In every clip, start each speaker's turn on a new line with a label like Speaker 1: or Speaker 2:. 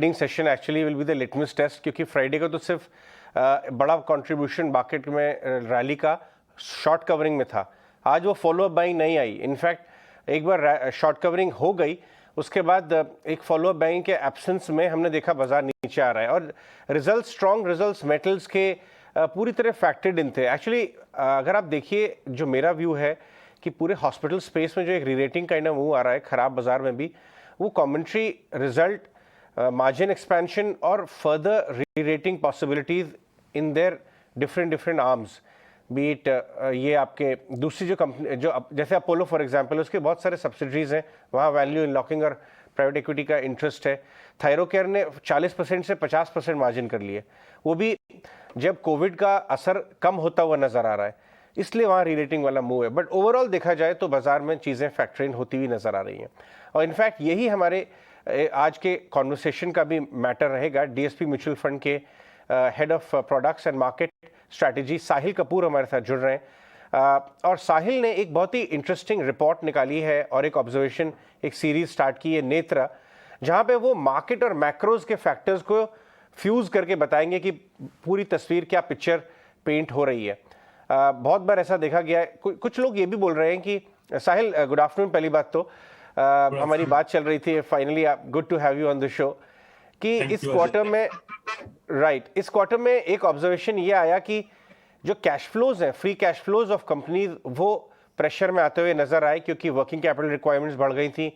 Speaker 1: Trading session actually will be the litmus test, क्योंकि Friday को तो सिर्फ बड़ा कंट्रीब्यूशन मार्केट में रैली का शॉर्ट कवरिंग में था। आज वो फॉलो अप बाइंग नहीं आई। इनफैक्ट एक बार शॉर्ट कवरिंग हो गई, उसके बाद एक फॉलो अप बाइंग के एब्सेंस में हमने देखा बाजार नीचे आ रहा है। और रिजल्ट, स्ट्रॉन्ग रिजल्ट्स मेटल्स के पूरी तरह फैक्टर्ड इन थे। एक्चुअली अगर आप देखिए, जो मेरा व्यू है कि पूरे हॉस्पिटल स्पेस में जो एक रीरेटिंग काइंड ऑफ मूव आ रहा है खराब बाजार में भी, वो कमेंट्री, रिजल्ट, मार्जिन एक्सपेंशन और further rerating possibilities in their different arms, but ये आपके दूसरी जो कंपनी, जो जैसे अपोलो फॉर एग्जांपल, उसके बहुत सारे सब्सिडरीज हैं, वहाँ वैल्यू अनलॉकिंग और प्राइवेट इक्विटी का इंटरेस्ट है। थायरोकेयर ने 40% से 50% मार्जिन कर लिए, वो भी जब कोविड का असर कम होता हुआ नजर आ रहा है, इसलिए वहाँ री-रेटिंग वाला मूव है। बट ओवरऑल देखा जाए तो बाजार में चीज़ें फैक्टर इन होती हुई नजर आ रही हैं। और इनफैक्ट यही हमारे आज के कॉन्वर्सेशन का भी मैटर रहेगा। डीएसपी म्यूचुअल फंड के head of products and market strategy Sahil Kapoor हमारे साथ जुड़ रहे हैं। और साहिल ने एक बहुत ही इंटरेस्टिंग रिपोर्ट निकाली है और एक ऑब्जर्वेशन, एक सीरीज स्टार्ट की है, नेत्रा, जहाँ पे वो मार्केट और मैक्रोज के फैक्टर्स को फ्यूज करके बताएंगे कि पूरी तस्वीर, क्या पिक्चर पेंट हो रही है। बहुत बार ऐसा देखा गया है। कुछ लोग ये भी बोल रहे हैं कि साहिल, गुड आफ्टरनून। पहली बात तो हमारी बात चल रही थी, finally good to have you on the show, कि इस क्वार्टर में इस क्वार्टर में एक ऑब्जर्वेशन ये आया कि जो कैश फ्लोज हैं, free cash flows of companies, वो प्रेशर में आते हुए नजर आए, क्योंकि वर्किंग कैपिटल रिक्वायरमेंट्स बढ़ गई थी।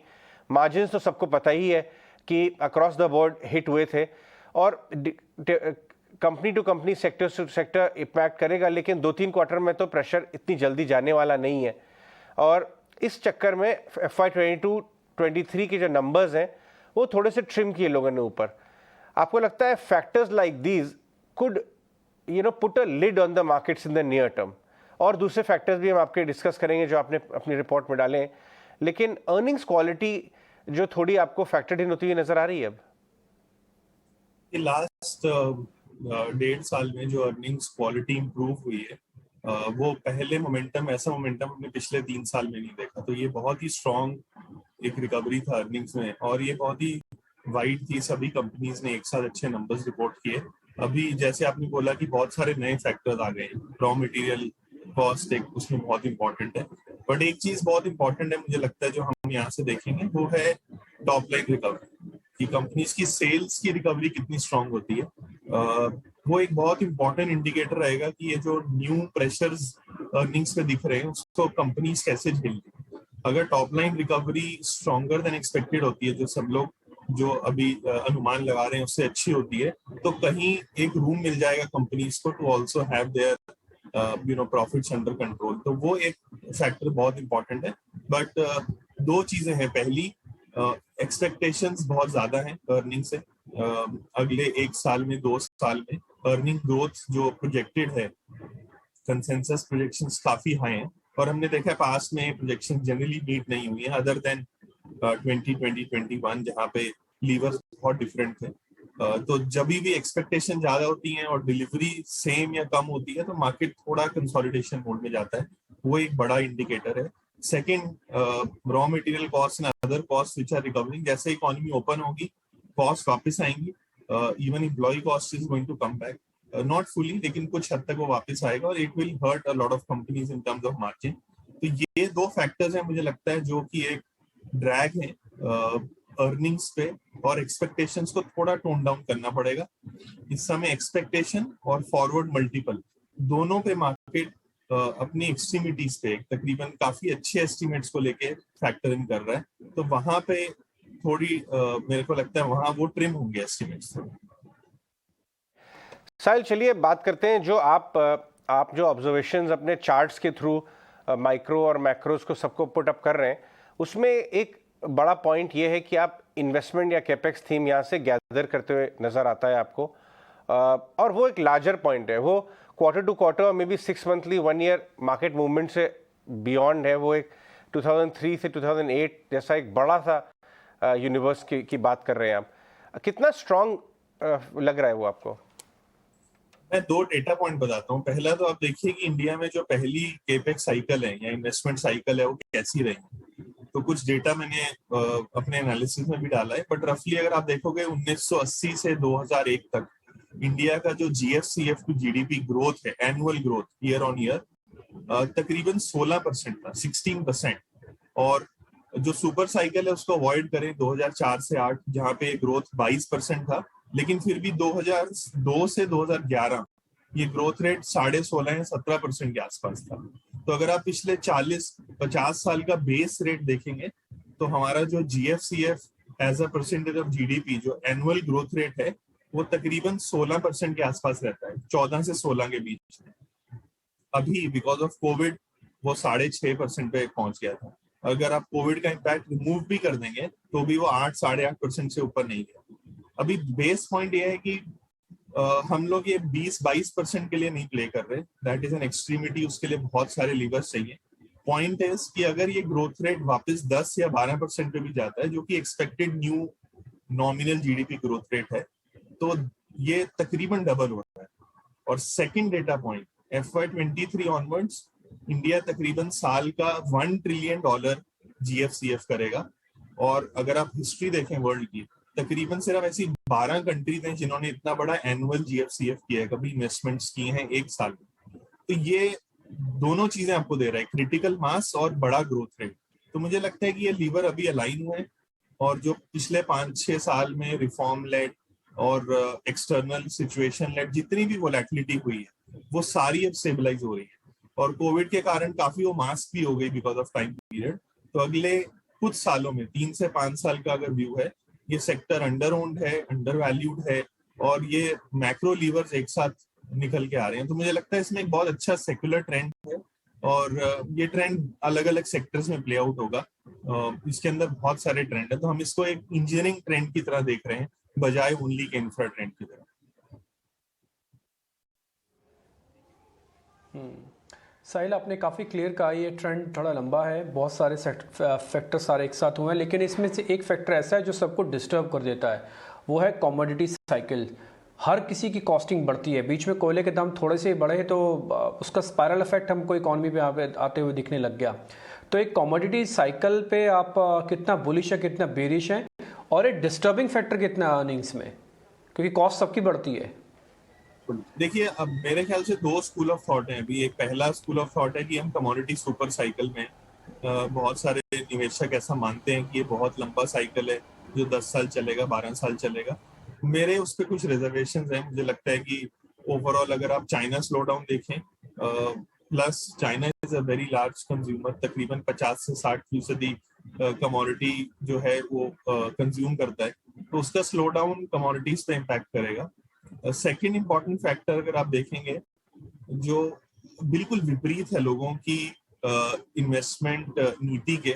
Speaker 1: मार्जिन तो सबको पता ही है कि अक्रॉस द बोर्ड हिट हुए थे, और company to company, sector to sector impact करेगा, लेकिन 2-3 क्वार्टर में तो प्रेशर इतनी जल्दी जाने वाला नहीं है। और इस चक्कर में FY 22-23 के जो नंबर्स हैं वो थोड़े से ट्रिम किए लोगों ने ऊपर। आपको लगता है factors like these could put a lid on the markets in the near term? और दूसरे फैक्टर्स भी हम आपके डिस्कस करेंगे जो आपने अपनी रिपोर्ट में डाले हैं, लेकिन अर्निंग्स क्वालिटी जो थोड़ी आपको फैक्टर्ड इन होती हुई नजर आ रही है अब।
Speaker 2: लास्ट 1.5 साल में जो अर्निंग्स क्वालिटी इंप्रूव हुई है, वो पहले मोमेंटम, ऐसा मोमेंटम हमने पिछले 3 साल में नहीं देखा। तो ये बहुत ही स्ट्रॉन्ग एक रिकवरी था अर्निंग्स में, और ये बहुत ही वाइड थी। सभी कंपनीज ने एक साथ अच्छे नंबर्स रिपोर्ट किए। अभी जैसे आपने बोला कि बहुत सारे नए फैक्टर्स आ गए, रॉ मटेरियल कॉस्ट एक उसमें बहुत इंपॉर्टेंट है। बट एक चीज बहुत इंपॉर्टेंट है मुझे लगता है, जो हम यहाँ से देखेंगे, वो है टॉप लाइन रिकवरी, कि कंपनीज की सेल्स की रिकवरी कितनी स्ट्रांग होती है। वो एक बहुत इंपॉर्टेंट इंडिकेटर रहेगा कि ये जो न्यू प्रेशर्स अर्निंग्स पे दिख रहे हैं उसको कंपनीज कैसे झेलेंगी। अगर top line recovery stronger than expected होती है, जो सब लोग जो अभी अनुमान लगा रहे हैं उससे अच्छी होती है, तो कहीं एक रूम मिल जाएगा कंपनीज को to also have their profits under control. तो वो एक फैक्टर बहुत इंपॉर्टेंट है। बट 2 चीजें हैं। पहली, एक्सपेक्टेशंस बहुत ज्यादा हैं अर्निंग से। अगले 1 साल में, 2 साल में अर्निंग ग्रोथ जो प्रोजेक्टेड है, कंसेंसस प्रोजेक्शंस काफी हाई हैं, और हमने देखा है पास में प्रोजेक्शन जनरली मीट नहीं हुई है, अदर देन 2020-21 जहाँ पे लीवर्स बहुत डिफरेंट थे। तो जब भी एक्सपेक्टेशन ज्यादा होती हैं और डिलीवरी सेम या कम होती है, तो मार्केट थोड़ा कंसोलिडेशन मोड में जाता है। वो एक बड़ा इंडिकेटर है। Second, raw material cost and other cost which are recovering. जैसे इकोनॉमी ओपन होगी, कॉस्ट वापस आएंगी। Even employ cost is going to come back, not fully, लेकिन कुछ हद तक वो वापस आएगा, और it will hurt a lot of companies in terms of margin. तो ये 2 फैक्टर्स हैं मुझे लगता है जो कि एक ड्रैग है अर्निंग्स पे, और एक्सपेक्टेशंस को थोड़ा टोन डाउन करना पड़ेगा। इस समय एक्सपेक्टेशन और फॉरवर्ड मल्टीपल दोनों पे मार्केट अपनी एक्सट्रीमिटीज पे तकरीबन काफी अच्छे एस्टिमेट्स को लेके फैक्टर इन कर रहा है। तो वहां पे थोड़ी मेरे को लगता है वहां वो ट्रिम होंगे एस्टिमेट्स।
Speaker 1: साहिल, चलिए बात करते हैं जो आप जो ऑब्जर्वेशंस अपने चार्ट्स के थ्रू माइक्रो और मैक्रोज को सबको पुट अप कर रहे हैं, उसमें एक बड़ा पॉइंट ये है कि आप इन्वेस्टमेंट या कैपेक्स थीम यहाँ से गैदर करते हुए नजर आता है आपको, और वो एक लार्जर पॉइंट है। वो quarter to quarter, may be 6 monthly, 1 year market movement से बियॉन्ड है। वो एक 2003 से 2008 जैसा एक बड़ा सा यूनिवर्स की बात कर रहे हैं आप। कितना स्ट्रांग लग रहा है वो आपको?
Speaker 2: मैं 2 डेटा पॉइंट बताता हूँ। पहला तो आप देखिए कि इंडिया में जो पहली केपेक्स साइकिल है या इन्वेस्टमेंट साइकिल है, वो कैसी रही। तो कुछ डेटा मैंने अपने एनालिसिस में भी डाला है, बट रफली अगर आप देखोगे 1980 से 2001 तक इंडिया का जो GFCF टू GDP ग्रोथ है, annual growth year on year, तकरीबन 16% था, 16%। और जो सुपर साइकिल है उसको अवॉइड करें 2004 से 8, जहां पे ग्रोथ 22% था, लेकिन फिर भी 2002 से 2011 ये ग्रोथ रेट 16.5 या 17% के आसपास था। तो अगर आप पिछले 40-50 साल का बेस रेट देखेंगे तो हमारा जो GFCF as a percentage of GDP जो एनुअल ग्रोथ रेट है वो तकरीबन 16% के आसपास रहता है, 14 से 16 के बीच में। अभी बिकॉज ऑफ कोविड वो 6.5% पे पहुंच गया था। अगर आप कोविड का इम्पैक्ट रिमूव भी कर देंगे तो भी वो 8-8.5% से ऊपर नहीं गया। अभी बेस पॉइंट ये है कि हम लोग ये 20-22% के लिए नहीं प्ले कर रहे, दैट इज एन एक्सट्रीमिटी, उसके लिए बहुत सारे लीवर्स चाहिए। पॉइंट है कि अगर ये ग्रोथ रेट वापस 10 या 12% पे भी जाता है, जो कि expected new nominal GDP growth rate है, तो ये तकरीबन डबल हो रहा है। और second data point, FY23 onwards India तकरीबन साल का $1 ट्रिलियन GFCF करेगा। और अगर आप हिस्ट्री देखें वर्ल्ड की, तकरीबन सिर्फ ऐसी 12 कंट्रीज हैं जिन्होंने इतना बड़ा एनुअल GFCF किया है, कभी इन्वेस्टमेंट्स की हैं एक साल में। तो ये दोनों चीजें आपको दे रहा है, क्रिटिकल मास और बड़ा ग्रोथ रेट। तो मुझे लगता है कि ये लीवर अभी अलाइन हुए, और जो पिछले 5-6 साल में रिफॉर्म लेड और एक्सटर्नल सिचुएशन लेड जितनी भी वोलेटिलिटी हुई है वो सारी अब स्टेबलाइज हो रही है। और कोविड के कारण काफी वो मास्क भी हो गई बिकॉज ऑफ टाइम पीरियड। तो अगले कुछ सालों में 3 से 5 साल का अगर व्यू है, ये सेक्टर अंडर ओन्ड है, अंडर वैल्यूड है, और ये मैक्रो लीवर्स एक साथ निकल के आ रहे हैं। तो मुझे लगता है इसमें एक बहुत अच्छा सेक्युलर ट्रेंड है, और ये ट्रेंड अलग अलग सेक्टर्स में प्ले आउट होगा। इसके अंदर बहुत सारे ट्रेंड है, तो हम इसको एक इंजीनियरिंग ट्रेंड की तरह देख रहे हैं बजाय ओनली के इंफ्रा ट्रेंड की तरह।
Speaker 3: साहिल, आपने काफ़ी क्लियर कहा ये ट्रेंड थोड़ा लंबा है, बहुत सारे फैक्टर सारे एक साथ हुए हैं, लेकिन इसमें से एक फैक्टर ऐसा है जो सबको डिस्टर्ब कर देता है, वो है कमोडिटी साइकिल। हर किसी की कॉस्टिंग बढ़ती है, बीच में कोयले के दाम थोड़े से बढ़े तो उसका स्पायरल इफेक्ट हमको इकॉनमी पे आते हुए दिखने लग गया। तो एक कमोडिटी साइकिल पे आप कितना बुलिश है, कितना बेरिश है, और एक डिस्टर्बिंग फैक्टर कितना अर्निंग्स में, क्योंकि कॉस्ट सबकी बढ़ती है।
Speaker 2: देखिए, अब मेरे ख्याल से 2 स्कूल ऑफ थॉट हैं अभी। एक पहला स्कूल ऑफ थॉट है कि हम कमोडिटी सुपर साइकिल में, बहुत सारे निवेशक ऐसा मानते हैं कि ये बहुत लंबा साइकिल है जो 10 साल चलेगा, 12 साल चलेगा। मेरे उस पर कुछ रिजर्वेशंस हैं। मुझे लगता है कि ओवरऑल अगर आप चाइना स्लो डाउन देखें, plus China is a very large consumer, तकरीबन 50 से 60% कमोडिटी जो है वो कंज्यूम करता है, तो उसका स्लो डाउन कमोडिटीज पे इम्पैक्ट करेगा। सेकेंड इंपॉर्टेंट फैक्टर अगर आप देखेंगे जो बिल्कुल विपरीत है लोगों की इन्वेस्टमेंट नीति के,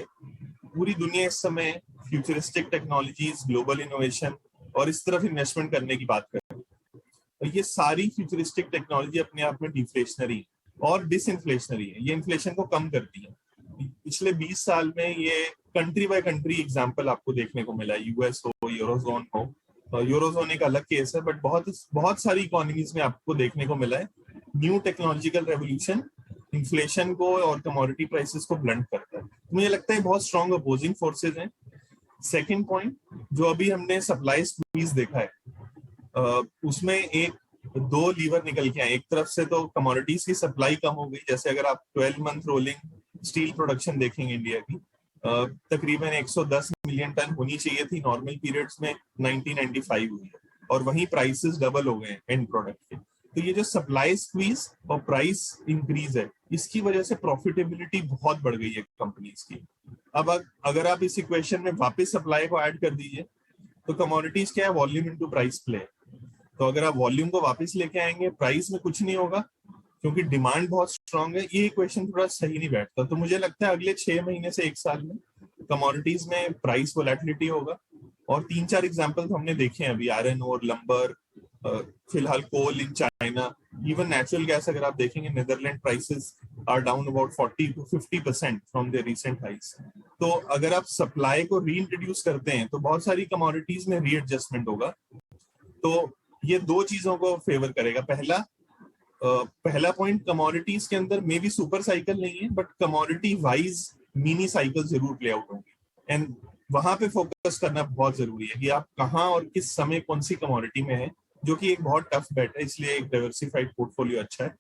Speaker 2: पूरी दुनिया इस समय फ्यूचरिस्टिक टेक्नोलॉजीज, ग्लोबल इनोवेशन और इस तरफ इन्वेस्टमेंट करने की बात कर रही है। और ये सारी फ्यूचरिस्टिक टेक्नोलॉजी अपने आप में डिफ्लेशनरी और डिसइंफ्लेशनरी है, ये इन्फ्लेशन को कम करती है। पिछले 20 साल में ये कंट्री बाय कंट्री एग्जांपल आपको देखने को मिला, यूएस हो, यूरोजोन हो। यूरोजोन एक अलग केस है, बट बहुत सारी इकोनॉमीज में आपको देखने को मिला है न्यू टेक्नोलॉजिकल रेवोल्यूशन इन्फ्लेशन को और कमोडिटी प्राइसेस को ब्लंट करता है। मुझे लगता है बहुत स्ट्रॉन्ग अपोजिंग फोर्सेज हैं। सेकंड पॉइंट, जो अभी हमने सप्लाई स्क्वीज देखा है, उसमें 2 लीवर निकल के आए। एक तरफ से तो कमोडिटीज की सप्लाई कम हो गई, जैसे अगर आप 12 मंथ रोलिंग स्टील प्रोडक्शन देखेंगे इंडिया की, तकरीबन 110 मिलियन टन होनी चाहिए थी नॉर्मल पीरियड्स में, 1995 हुई है, और वहीं प्राइसेस डबल हो गए एंड प्रोडक्ट के। तो ये जो सप्लाई स्क्वीज और प्राइस इंक्रीज है, इसकी वजह से प्रॉफिटेबिलिटी बहुत बढ़ गई है कंपनीज की। अब अगर आप इस इक्वेशन में वापस सप्लाई को ऐड कर दीजिए तो कमोडिटीज क्या है, वॉल्यूम इनटू प्राइस प्ले। तो अगर आप वॉल्यूम को वापस लेके आएंगे, प्राइस में कुछ नहीं होगा क्योंकि डिमांड बहुत स्ट्रांग है। ये इक्वेशन थोड़ा सही नहीं बैठता। तो मुझे लगता है अगले 6 महीने से 1 साल में कमोडिटीज में प्राइस वोलेटिलिटी होगा। और 3-4 एग्जांपल तो हमने देखे हैं अभी, आयरन और लंबर, फिलहाल coal in China, even natural gas अगर आप देखेंगे, Netherland prices are down about 40 to 50% from the recent highs. तो अगर आप सप्लाई को रीइंट्रोड्यूस करते हैं तो बहुत सारी कमोडिटीज में रीएडजस्टमेंट होगा। तो ये 2 चीजों को फेवर करेगा। पहला पॉइंट, कमोडिटीज के अंदर मे भी सुपर साइकिल नहीं है, but commodity wise mini cycle जरूर प्ले आउट होंगी, एंड वहां पे फोकस करना बहुत जरूरी है कि आप कहाँ और किस समय कौन सी कमोडिटी में है, जो कि एक बहुत टफ बेट है, इसलिए एक डाइवर्सिफाइड पोर्टफोलियो अच्छा है।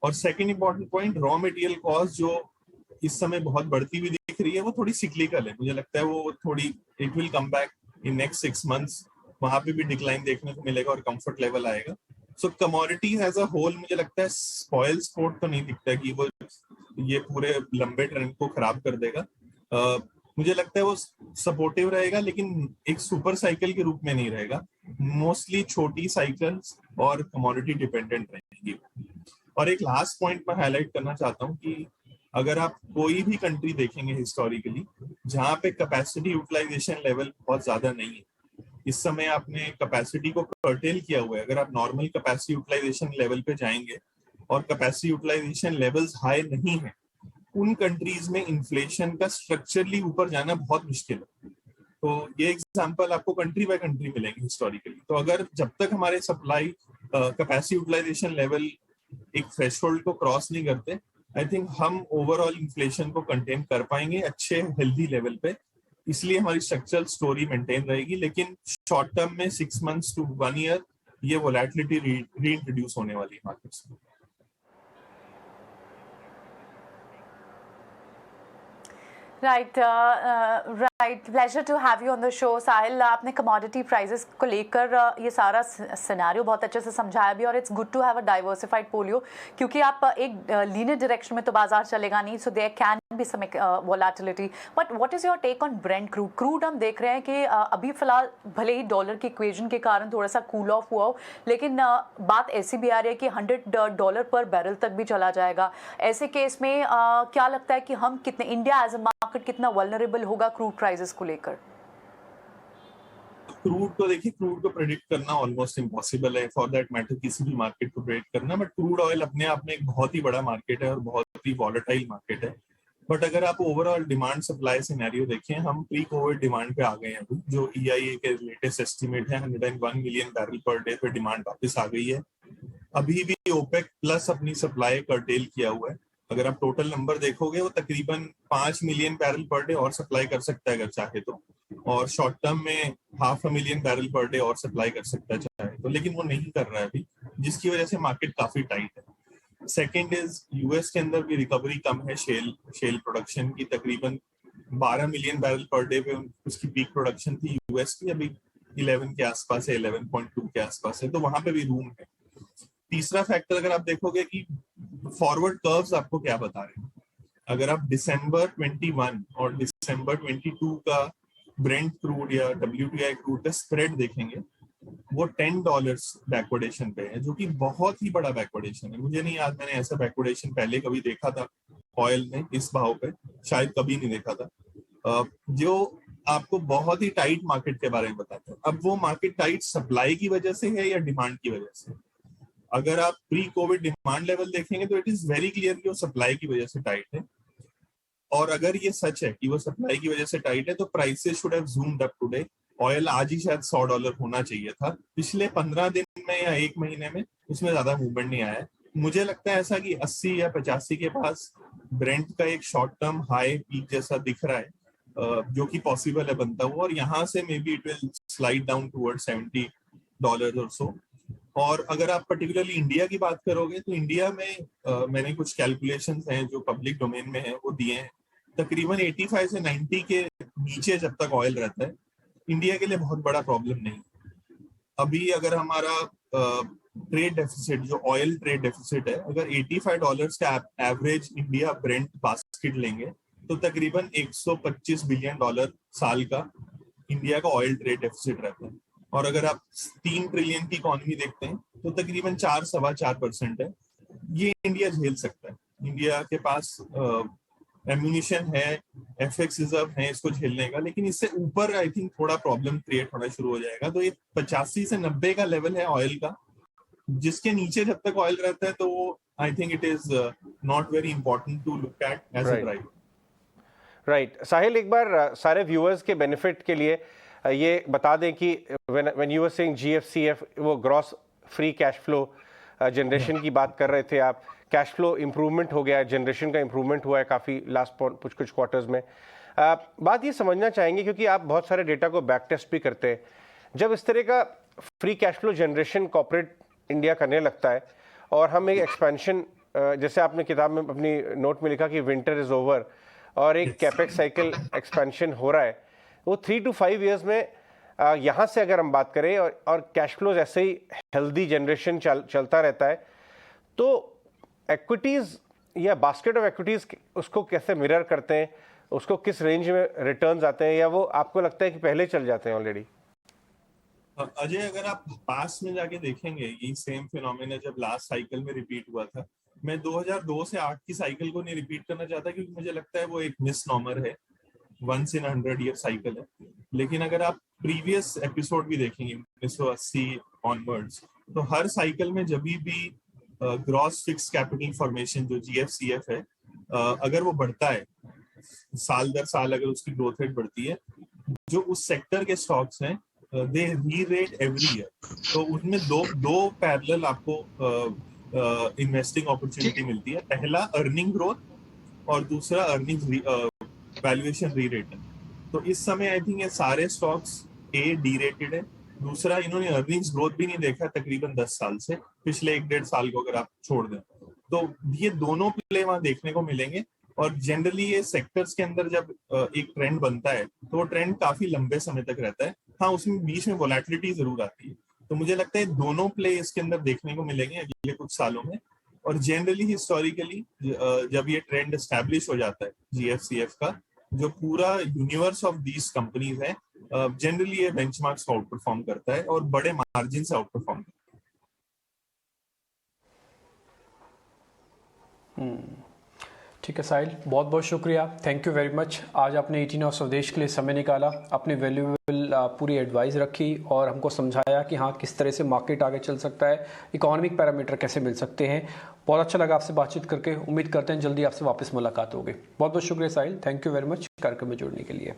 Speaker 2: और second important point, raw material cost जो इस समय बहुत बढ़ती हुई दिख रही है, वो थोड़ी सिक्लिकल है, मुझे लगता है वो थोड़ी it will come back in next 6 months, वहां पे भी डिक्लाइन देखने को मिलेगा और कंफर्ट लेवल आएगा। सो कमोडिटीज एज अ होल मुझे लगता है स्पॉइल स्पोर्ट तो नहीं दिखता है कि वो ये पूरे लंबे ट्रेंड को खराब कर देगा। मुझे लगता है वो सपोर्टिव रहेगा, लेकिन एक सुपर साइकिल के रूप में नहीं रहेगा, मोस्टली छोटी साइकिल्स और कमोडिटी डिपेंडेंट रहेंगी। और एक लास्ट पॉइंट मैं हाईलाइट करना चाहता हूँ कि अगर आप कोई भी कंट्री देखेंगे हिस्टोरिकली जहां पे कैपेसिटी यूटिलाइजेशन लेवल बहुत ज्यादा नहीं है, इस समय आपने कैपेसिटी को कर्टेल किया हुआ है, अगर आप नॉर्मल कैपेसिटी यूटिलाइजेशन लेवल पे जाएंगे और कैपेसिटी यूटिलाइजेशन लेवल्स हाई नहीं है, उन कंट्रीज में इन्फ्लेशन का स्ट्रक्चरली ऊपर जाना बहुत मुश्किल है। तो ये एग्जांपल आपको कंट्री बाय कंट्री मिलेंगे हिस्टोरिकली। तो अगर जब तक हमारे सप्लाई कैपेसिटी यूटिलाइजेशन लेवल एक थ्रेशोल्ड को क्रॉस नहीं करते, आई थिंक हम ओवरऑल इन्फ्लेशन को कंटेन कर पाएंगे अच्छे हेल्दी लेवल पे, इसलिए हमारी स्ट्रक्चरल स्टोरी मेंटेन रहेगी। लेकिन शॉर्ट टर्म में 6 मंथ्स टू 1 ईयर ये वोलेटिलिटी रीइंट्रोड्यूस होने वाली है मार्केट्स में।
Speaker 4: Right right, pleasure to have you on the show. Sahil, आपने कमोडिटी प्राइसेस को लेकर ये सारा सिनेरियो बहुत अच्छे से समझाया भी, और it's good to have a diversified पोलियो, क्योंकि आप एक लीनियर डायरेक्शन में तो बाजार चलेगा नहीं, so there can be some volatility. But what is your take on Brent crude? Crude हम देख रहे हैं कि अभी फिलहाल भले ही डॉलर की इक्वेशन के कारण थोड़ा सा कूल ऑफ हुआ हो, लेकिन बात ऐसी भी आ रही है कि $100 पर बैरल तक भी चला जाएगा। ऐसे केस में क्या लगता है कि हम कितने, इंडिया एज अ मार्केट कितना वल्नरेबल होगा क्रूड प्राइसेस को लेकर?
Speaker 2: क्रूड को देखिए, क्रूड को प्रेडिक्ट करना ऑलमोस्ट इम्पॉसिबल है, फॉर दैट मैटर किसी भी मार्केट को प्रेडिक्ट करना। बट क्रूड ऑयल अपने आप में एक बहुत ही बड़ा मार्केट है और बहुत ही वॉलेटाइल मार्केट है। बट अगर आप ओवरऑल डिमांड सप्लाई सिनेरियो देखें, हम प्री कोविड डिमांड पे आ गए हैं अभी, जो EIA के लेटेस्ट एस्टिमेट है 101 मिलियन बैरल पर डे पे डिमांड वापस आ गई है। अभी भी ओपेक प्लस अपनी सप्लाई कर्टेल किया हुआ है। अगर आप टोटल नंबर देखोगे, वो तकरीबन 5 मिलियन बैरल पर डे और सप्लाई कर सकता है अगर चाहे तो, और शॉर्ट टर्म में 500,000 बैरल पर डे और सप्लाई कर सकता है चाहे तो, लेकिन वो नहीं कर रहा है अभी, जिसकी वजह से मार्केट काफी टाइट है। सेकेंड इज यूएस के अंदर भी रिकवरी कम है शेल प्रोडक्शन की, तकरीबन 12 मिलियन बैरल पर डे पे उसकी पीक प्रोडक्शन थी यूएस की, अभी 11 के आसपास है, 11.2 के आसपास है, तो वहां पे भी रूम है। तीसरा फैक्टर अगर आप देखोगे कि फॉरवर्ड कर्व्स आपको क्या बता रहे हैं, अगर आप दिसंबर 21 और दिसंबर 22 का ब्रेंट क्रूड या WTI क्रूड का स्प्रेड देखेंगे, वो $10 बैकवर्डेशन पे है, जो कि बहुत ही बड़ा बैकवर्डेशन है। मुझे नहीं याद मैंने ऐसा बैकवर्डेशन पहले कभी देखा था ऑयल में इस भाव पे, शायद कभी नहीं देखा था, जो आपको बहुत ही टाइट मार्केट के बारे में बताता है। अब वो मार्केट टाइट सप्लाई की वजह से है या डिमांड की वजह से? अगर आप प्री कोविड डिमांड लेवल देखेंगे तो इट इज वेरी क्लियर कि वो सप्लाई की वजह से टाइट है, और अगर ये सच है कि वो सप्लाई की वजह से टाइट है, तो prices should have zoomed up today. Oil आज ही शायद $100 होना चाहिए था, पिछले 15 दिन में या 1 महीने में उसमें ज्यादा मूवमेंट नहीं आया है। मुझे लगता है ऐसा कि 80 या 85 के पास ब्रेंट का एक शॉर्ट टर्म हाई पीक जैसा दिख रहा है, जो कि पॉसिबल है बनता हुआ, और यहाँ से may be it will slide down toward $70 और सो। और अगर आप पर्टिकुलरली इंडिया की बात करोगे, तो इंडिया में मैंने कुछ कैलकुलेशंस हैं जो पब्लिक डोमेन में है, वो दिए हैं, तकरीबन 85 से 90 के नीचे जब तक ऑयल रहता है, इंडिया के लिए बहुत बड़ा प्रॉब्लम नहीं। अभी अगर हमारा ट्रेड डेफिसिट, जो ऑयल ट्रेड डेफिसिट है, अगर $85 का एवरेज इंडिया ब्रेंट बास्केट लेंगे, तो तकरीबन $125 बिलियन साल का इंडिया का ऑयल ट्रेड डेफिसिट रहता है। और अगर आप 3 ट्रिलियन की इकोनॉमी देखते हैं, तो तकरीबन 4-4.25% है। ये इंडिया झेल सकता है, इंडिया के पास एम्यूनिशन है, FX रिजर्व है इसको झेलने का, लेकिन इससे ऊपर आई थिंक थोड़ा प्रॉब्लम क्रिएट होना शुरू हो जाएगा। तो ये 85 से 90 का लेवल है ऑयल का, जिसके नीचे जब तक ऑयल रहता है, तो वो I think it is not very important to look at as a driver.
Speaker 1: Right. Sahil, एक बार सारे व्यूअर्स के बेनिफिट के लिए ये बता दें कि when you were saying GFCF, वो gross free cash flow generation की बात कर रहे थे आप, कैश फ्लो इम्प्रूवमेंट हो गया है, जनरेशन का इम्प्रूवमेंट हुआ है काफ़ी लास्ट कुछ क्वार्टर्स में। बात ये समझना चाहेंगे क्योंकि आप बहुत सारे डेटा को बैक टेस्ट भी करते हैं, जब इस तरह का free cash flow generation corporate India करने लगता है और हम एक एक्सपेंशन, जैसे आपने किताब में अपनी नोट में लिखा कि विंटर इज़ ओवर और एक कैपेक्स साइकिल एक्सपेंशन हो रहा है, वो 3 to 5 ईयर्स में यहाँ से अगर हम बात करें और कैश फ्लोज ऐसे ही हेल्दी जनरेशन चलता रहता है, तो एक्विटीज़ या बास्केट ऑफ एक्विटीज़ उसको कैसे मिरर करते हैं, उसको किस रेंज में रिटर्न्स आते हैं, या वो आपको लगता है कि पहले चल जाते हैं ऑलरेडी?
Speaker 2: अजय, अगर आप पास में जाके देखेंगे, ये सेम फिनोमेना जब लास्ट साइकिल में रिपीट हुआ था, मैं 2002 से 8 की साइकिल को नहीं रिपीट करना चाहता क्योंकि मुझे लगता है वो एक मिस नॉर्मल है, 1 in 100 ईयर साइकिल है। लेकिन अगर आप प्रीवियस एपिसोड भी देखेंगे 1980 ऑनवर्ड्स, तो हर साइकिल में जब भी ग्रॉस फिक्स कैपिटल फॉर्मेशन जो GFCF है, अगर वो बढ़ता है साल दर साल, अगर उसकी ग्रोथ रेट बढ़ती है, जो उस सेक्टर के स्टॉक्स हैं दे री-रेट एवरी ईयर। तो उसमें दो पैरेलल आपको इन्वेस्टिंग अपॉर्चुनिटी मिलती है, पहला अर्निंग ग्रोथ और दूसरा अर्निंग वैल्यूएशन री-रेट। तो इस समय आई थिंक ये सारे स्टॉक्स डी रेटेड है, दूसरा इन्होंने अर्निंग्स ग्रोथ भी नहीं देखा तकरीबन 10 साल से, पिछले 1-1.5 साल को अगर आप छोड़ दें, तो ये दोनों प्ले वहां देखने को मिलेंगे। और जनरली ये सेक्टर्स के अंदर जब एक ट्रेंड बनता है तो वो ट्रेंड काफी लंबे समय तक रहता है। हाँ, उसमें बीच में वोलेटिलिटी जरूर आती है। तो मुझे लगता है दोनों प्ले इसके अंदर देखने को मिलेंगे अगले कुछ सालों में। और जनरली हिस्टोरिकली जब ये ट्रेंड एस्टैब्लिश हो जाता है GFCF का, जो पूरा यूनिवर्स ऑफ दीज कंपनीज है, जनरली ये बेंचमार्क्स को आउट परफॉर्म करता है और बड़े मार्जिन से आउट परफॉर्म करता है।
Speaker 3: ठीक है साहिल, बहुत बहुत शुक्रिया, थैंक यू वेरी मच। आज आपने 18 और स्वदेश के लिए समय निकाला, अपनी वैल्यूएबल पूरी एडवाइस रखी और हमको समझाया कि हाँ किस तरह से मार्केट आगे चल सकता है, इकोनॉमिक पैरामीटर कैसे मिल सकते हैं। बहुत अच्छा लगा आपसे बातचीत करके, उम्मीद करते हैं जल्दी आपसे वापस मुलाकात होगी। बहुत बहुत शुक्रिया साहिल, थैंक यू वेरी मच कार्यक्रम में जुड़ने के लिए।